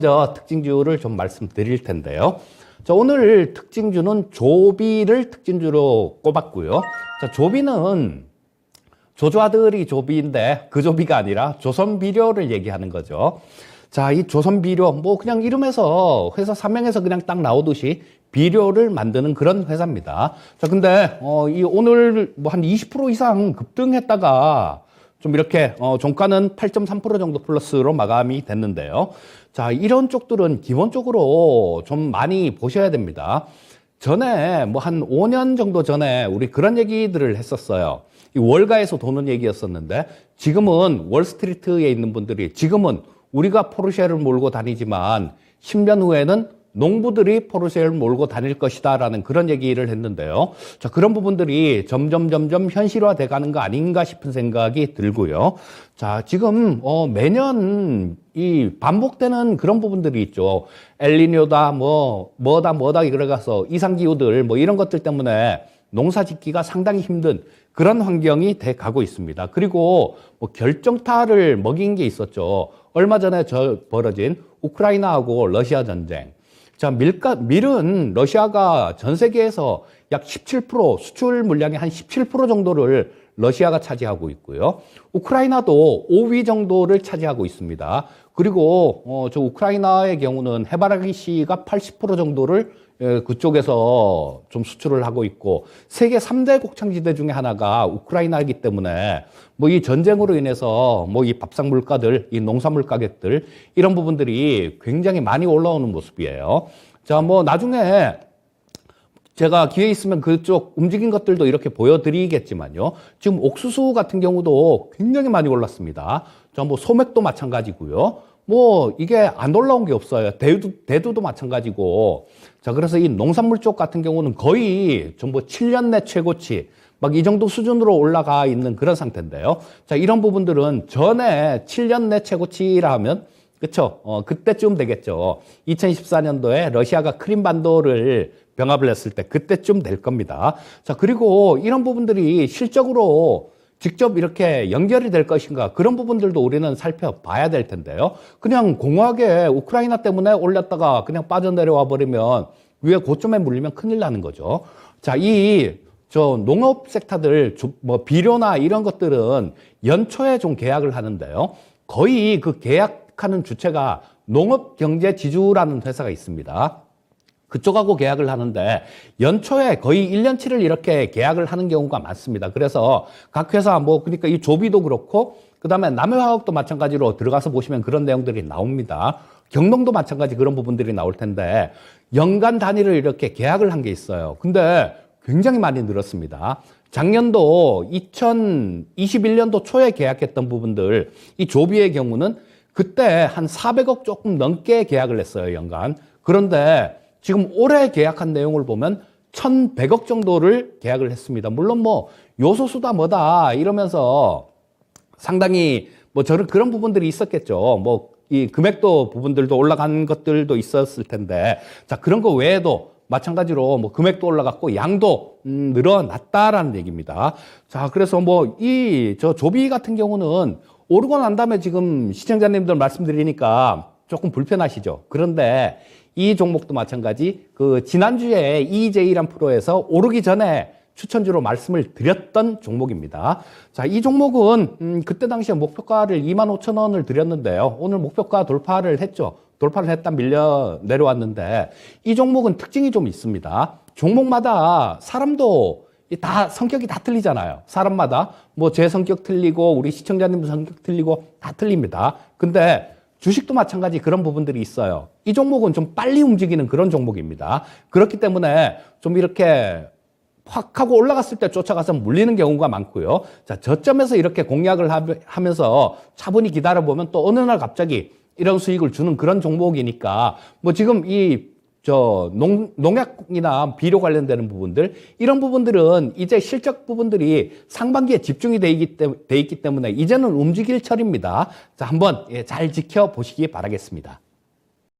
먼저 특징주를 좀 말씀드릴 텐데요. 자, 오늘 특징주는 조비를 특징주로 꼽았고요. 자, 조비는 조조아들이 조비인데 그 조비가 아니라 조선비료를 얘기하는 거죠. 자, 이 조선비료, 뭐 그냥 이름에서 회사 사명에서 그냥 딱 나오듯이 비료를 만드는 그런 회사입니다. 자, 근데 이 오늘 뭐 한 20% 이상 급등했다가 좀 이렇게 종가는 8.3% 정도 플러스로 마감이 됐는데요. 자, 이런 쪽들은 기본적으로 좀 많이 보셔야 됩니다. 전에 뭐 한 5년 정도 전에 우리 그런 얘기들을 했었어요. 이 월가에서 도는 얘기였었는데 지금은 월스트리트에 있는 분들이 지금은 우리가 포르쉐를 몰고 다니지만 10년 후에는 농부들이 포르쉐를 몰고 다닐 것이다 라는 그런 얘기를 했는데요. 자, 그런 부분들이 점점 현실화돼 가는 거 아닌가 싶은 생각이 들고요. 자, 지금 매년 이 반복되는 그런 부분들이 있죠. 엘니뇨다 뭐다 그래가서 이상기후들 뭐 이런 것들 때문에 농사 짓기가 상당히 힘든 그런 환경이 돼 가고 있습니다. 그리고 뭐 결정타를 먹인 게 있었죠. 얼마 전에 벌어진 우크라이나하고 러시아 전쟁. 자, 밀은 러시아가 전 세계에서 약 17%, 수출 물량의 한 17% 정도를 러시아가 차지하고 있고요. 우크라이나도 5위 정도를 차지하고 있습니다. 그리고 저 우크라이나의 경우는 해바라기 씨가 80% 정도를 그쪽에서 좀 수출을 하고 있고, 세계 3대 곡창지대 중에 하나가 우크라이나이기 때문에 뭐 이 전쟁으로 인해서 뭐 이 밥상 물가들, 이 농산물 가격들 이런 부분들이 굉장히 많이 올라오는 모습이에요. 자, 뭐 나중에 제가 기회 있으면 그쪽 움직인 것들도 이렇게 보여드리겠지만요. 지금 옥수수 같은 경우도 굉장히 많이 올랐습니다. 자, 뭐 소맥도 마찬가지고요. 뭐 이게 안 올라온 게 없어요. 대두도 마찬가지고. 자, 그래서 이 농산물 쪽 같은 경우는 거의 전부 7년 내 최고치 막 이 정도 수준으로 올라가 있는 그런 상태인데요. 자, 이런 부분들은 전에 7년 내 최고치라 하면 그쵸? 그때쯤 되겠죠. 2014년도에 러시아가 크림반도를 병합을 했을 때 그때쯤 될 겁니다. 자, 그리고 이런 부분들이 실적으로 직접 이렇게 연결이 될 것인가, 그런 부분들도 우리는 살펴봐야 될 텐데요. 그냥 공허하게 우크라이나 때문에 올렸다가 그냥 빠져내려와 버리면 위에 고점에 물리면 큰일 나는 거죠. 자, 농업 섹터들, 뭐 비료나 이런 것들은 연초에 좀 계약을 하는데요. 거의 그 계약하는 주체가 농업경제지주라는 회사가 있습니다. 그쪽하고 계약을 하는데 연초에 거의 1년치를 이렇게 계약을 하는 경우가 많습니다. 그래서 각 회사 그러니까 이 조비도 그렇고 그다음에 남해화학도 마찬가지로 들어가서 보시면 그런 내용들이 나옵니다. 경농도 마찬가지 그런 부분들이 나올 텐데 연간 단위로 이렇게 계약을 한 게 있어요. 근데 굉장히 많이 늘었습니다. 작년도 2021년도 초에 계약했던 부분들, 이 조비의 경우는 그때 한 400억 조금 넘게 계약을 했어요, 연간. 그런데 지금 올해 계약한 내용을 보면 1,100억 정도를 계약을 했습니다. 물론 뭐 요소수다 뭐다 이러면서 상당히 뭐 그런 부분들이 있었겠죠. 뭐 이 금액도 부분들도 올라간 것들도 있었을 텐데, 자, 그런 거 외에도 마찬가지로 뭐 금액도 올라갔고 양도 늘어났다라는 얘기입니다. 자, 그래서 뭐 조비 같은 경우는 오르고 난 다음에 지금 시청자님들 말씀드리니까 조금 불편하시죠. 그런데 이 종목도 마찬가지, 그 지난주에 EJ란 프로에서 오르기 전에 추천주로 말씀을 드렸던 종목입니다. 자, 이 종목은 그때 당시에 목표가를 25,000원을 드렸는데요. 오늘 목표가 돌파를 했죠. 돌파를 했다 밀려 내려왔는데 이 종목은 특징이 좀 있습니다. 종목마다 사람도 다 성격이 다 틀리잖아요. 사람마다 뭐 제 성격 틀리고 우리 시청자님 성격 틀리고 다 틀립니다. 근데 주식도 마찬가지 그런 부분들이 있어요. 이 종목은 좀 빨리 움직이는 그런 종목입니다. 그렇기 때문에 좀 이렇게 확 하고 올라갔을 때 쫓아가서 물리는 경우가 많고요. 자, 저점에서 이렇게 공략을 하면서 차분히 기다려보면 또 어느 날 갑자기 이런 수익을 주는 그런 종목이니까 뭐 지금 농약이나 비료 관련되는 부분들, 이런 부분들은 이제 실적 부분들이 상반기에 집중이 돼 있기 때문에 이제는 움직일 철입니다. 자, 한번 잘 지켜보시기 바라겠습니다.